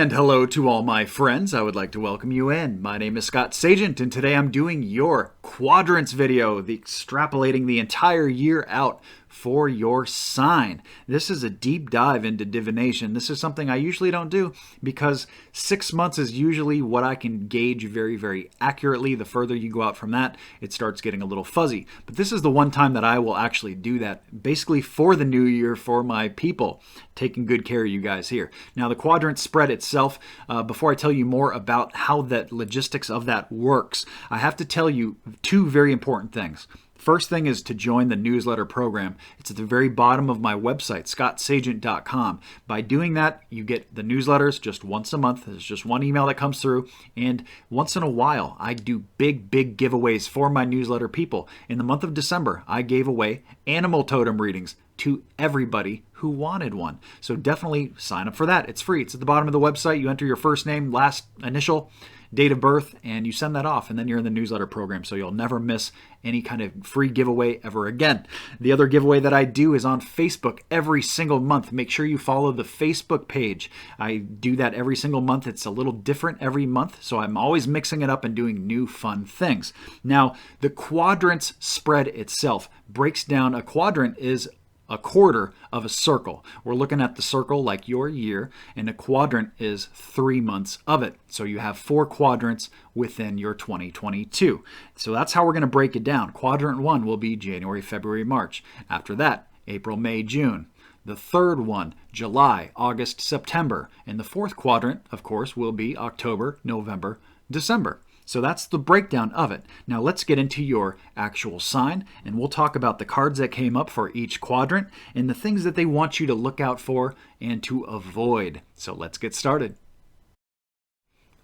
And hello to all my friends. I would like to welcome you in. My name is Scott Sagent, and today I'm doing your quadrants video, extrapolating the entire year out for your sign. This is a deep dive into divination. This is something I usually don't do because 6 months is usually what I can gauge very, very accurately. The further you go out from that, it starts getting a little fuzzy. But this is the one time that I will actually do that, basically for the new year, for my people, taking good care of you guys here. Now, the quadrant spread itself, before I tell you more about how the logistics of that works, I have to tell you two very important things. First thing is to join the newsletter program. It's at the very bottom of my website, scottsagent.com. By doing that, you get the newsletters just once a month. There's just one email that comes through. And once in a while, I do big giveaways for my newsletter people. In the month of December, I gave away animal totem readings to everybody who wanted one. So definitely sign up for that. It's free. It's at the bottom of the website. You enter your first name, last initial, date of birth, and you send that off, and then you're in the newsletter program, so you'll never miss any kind of free giveaway ever again. The other giveaway that I do is on Facebook every single month. Make sure you follow the Facebook page. I do that every single month. It's a little different every month, so I'm always mixing it up and doing new fun things. Now, the quadrants spread itself breaks down. A quadrant is a quarter of a circle. We're looking at the circle like your year, and a quadrant is 3 months of it. So you have 4 quadrants within your 2022. So that's how we're going to break it down. Quadrant 1 will be January, February, March. After that, April, May, June. The third one, July, August, September. And the fourth quadrant, of course, will be October, November, December. So that's the breakdown of it. Now let's get into your actual sign, and we'll talk about the cards that came up for each quadrant and the things that they want you to look out for and to avoid. So let's get started.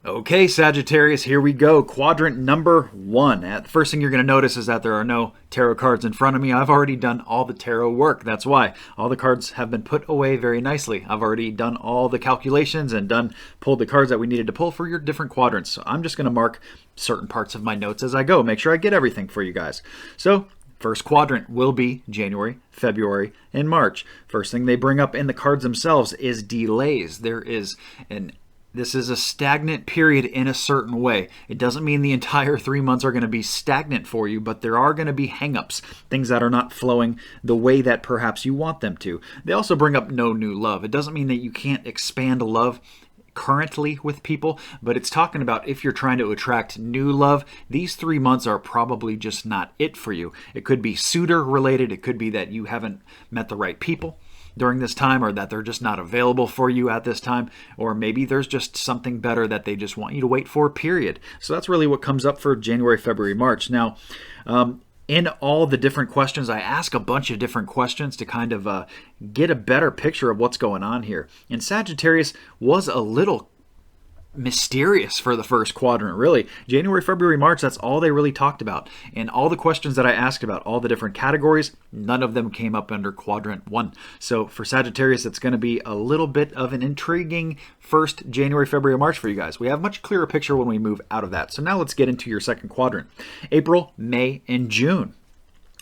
Okay, Sagittarius, here we go. Quadrant number 1. The first thing you're going to notice is that there are no tarot cards in front of me. I've already done all the tarot work. That's why all the cards have been put away very nicely. I've already done all the calculations and pulled the cards that we needed to pull for your different quadrants. So I'm just going to mark certain parts of my notes as I go. Make sure I get everything for you guys. So first quadrant will be January, February, and March. First thing they bring up in the cards themselves is delays. This is a stagnant period in a certain way. It doesn't mean the entire 3 months are going to be stagnant for you, but there are going to be hang-ups, things that are not flowing the way that perhaps you want them to. They also bring up no new love. It doesn't mean that you can't expand love currently with people, but it's talking about if you're trying to attract new love, these 3 months are probably just not it for you. It could be suitor related. It could be that you haven't met the right people during this time, or that they're just not available for you at this time, or maybe there's just something better that they just want you to wait for, period. So that's really what comes up for January, February, March. Now, in all the different questions, I ask a bunch of different questions to kind of get a better picture of what's going on here. And Sagittarius was a little mysterious for the first quadrant, really. January, February, March, that's all they really talked about. And all the questions that I asked about, all the different categories, none of them came up under quadrant 1. So for Sagittarius, it's going to be a little bit of an intriguing first January, February, March for you guys. We have a much clearer picture when we move out of that. So now let's get into your second quadrant. April, May, and June.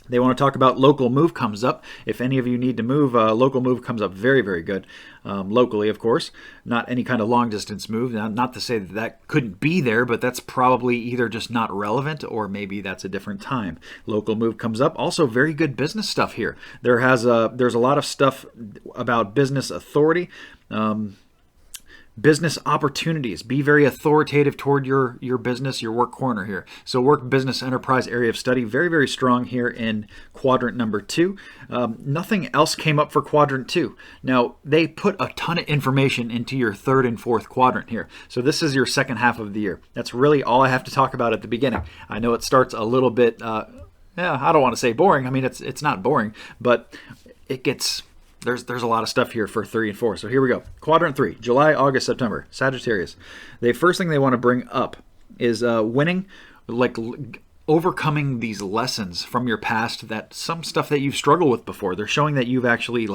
They want to talk about local move comes up. If any of you need to move, local move comes up very, very good. Locally, of course, not any kind of long distance move. Now, not to say that that couldn't be there, but that's probably either just not relevant or maybe that's a different time. Local move comes up. Also, very good business stuff here. There's a lot of stuff about business authority. Business opportunities. Be very authoritative toward your business, your work corner here. So work, business, enterprise, area of study, very, very strong here in quadrant number 2. Nothing else came up for quadrant 2. Now, they put a ton of information into your third and fourth quadrant here. So this is your second half of the year. That's really all I have to talk about at the beginning. I know it starts a little bit, I don't want to say boring. I mean, it's not boring, but it gets... There's a lot of stuff here for 3 and 4. So here we go. Quadrant 3, July, August, September. Sagittarius. The first thing they want to bring up is winning, like overcoming these lessons from your past, that some stuff that you've struggled with before. They're showing that you've actually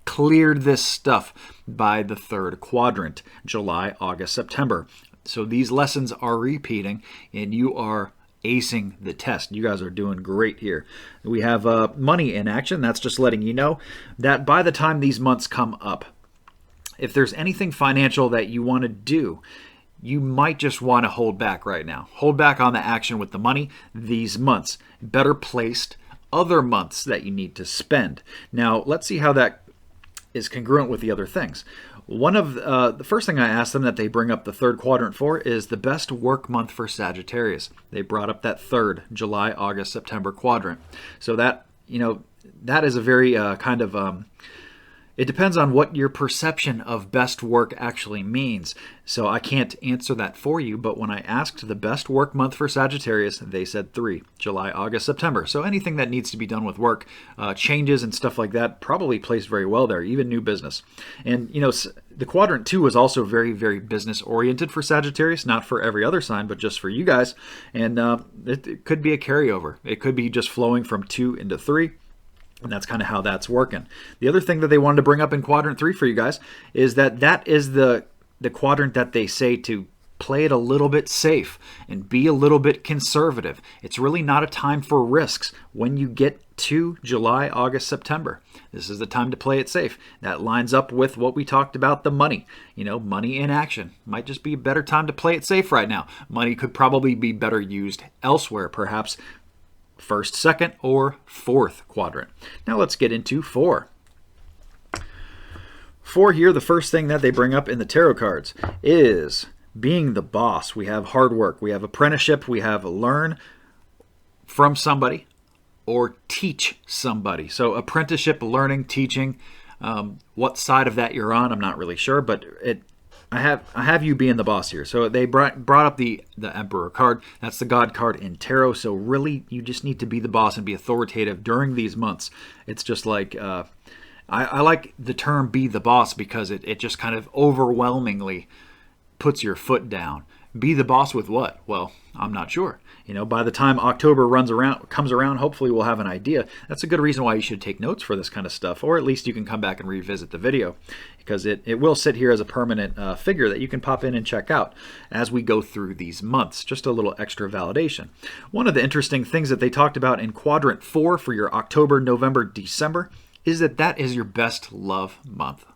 cleared this stuff by the third quadrant, July, August, September. So these lessons are repeating, and you are acing the test. You guys are doing great here. We have money in action. That's just letting you know that by the time these months come up, if there's anything financial that you want to do, you might just want to hold back right now. Hold back on the action with the money these months. Better placed other months that you need to spend. Now, let's see how that is congruent with the other things. One of the first thing I asked them that they bring up the third quadrant for is the best work month for Sagittarius. They brought up that third July, August, September quadrant. So that, that is a very it depends on what your perception of best work actually means. So I can't answer that for you, but when I asked the best work month for Sagittarius, they said 3, July, August, September. So anything that needs to be done with work, changes and stuff like that, probably placed very well there, even new business. And, the quadrant 2 is also very, very business oriented for Sagittarius, not for every other sign, but just for you guys. And it could be a carryover. It could be just flowing from 2 into 3. And that's kind of how that's working. The other thing that they wanted to bring up in quadrant 3 for you guys is that is the quadrant that they say to play it a little bit safe and be a little bit conservative. It's really not a time for risks when you get to July, August, September. This is the time to play it safe. That lines up with what we talked about, the money. Money in action. Might just be a better time to play it safe right now. Money could probably be better used elsewhere, perhaps first, second, or fourth quadrant. Now let's get into 4. 4 here, the first thing that they bring up in the tarot cards is being the boss. We have hard work, we have apprenticeship, we have learn from somebody or teach somebody. So apprenticeship, learning, teaching. What side of that you're on, I'm not really sure, but I have you being the boss here. So they brought up the Emperor card. That's the God card in tarot. So really, you just need to be the boss and be authoritative during these months. It's just like, I like the term be the boss because it just kind of overwhelmingly puts your foot down. Be the boss with what? Well, I'm not sure. By the time October comes around, hopefully we'll have an idea. That's a good reason why you should take notes for this kind of stuff, or at least you can come back and revisit the video, because it will sit here as a permanent figure that you can pop in and check out as we go through these months. Just a little extra validation. One of the interesting things that they talked about in Quadrant 4 for your October, November, December is that is your best love month.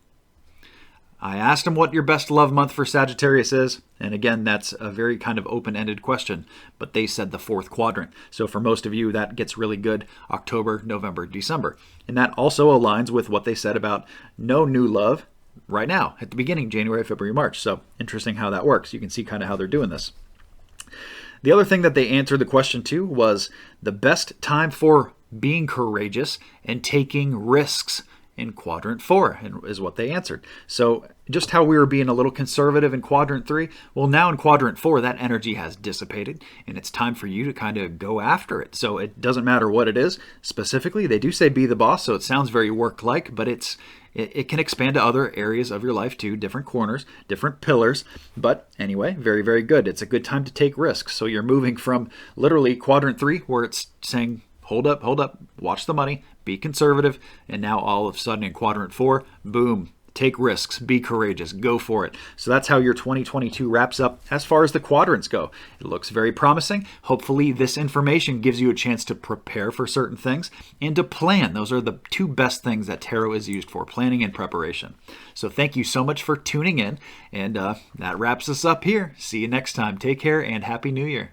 I asked them what your best love month for Sagittarius is, and again, that's a very kind of open-ended question, but they said the 4th quadrant. So for most of you, that gets really good October, November, December. And that also aligns with what they said about no new love right now, at the beginning, January, February, March. So interesting how that works. You can see kind of how they're doing this. The other thing that they answered the question to was the best time for being courageous and taking risks in Quadrant 4 is what they answered. So just how we were being a little conservative in Quadrant 3, well, now in Quadrant 4, that energy has dissipated, and it's time for you to kind of go after it. So it doesn't matter what it is. Specifically, they do say be the boss, so it sounds very work-like, but it can expand to other areas of your life too, different corners, different pillars. But anyway, very, very good. It's a good time to take risks. So you're moving from literally Quadrant 3, where it's saying, hold up, watch the money, be conservative, and now all of a sudden in Quadrant 4, boom, take risks, be courageous, go for it. So that's how your 2022 wraps up as far as the quadrants go. It looks very promising. Hopefully this information gives you a chance to prepare for certain things and to plan. Those are the 2 best things that tarot is used for, planning and preparation. So thank you so much for tuning in, and that wraps us up here. See you next time. Take care and Happy New Year.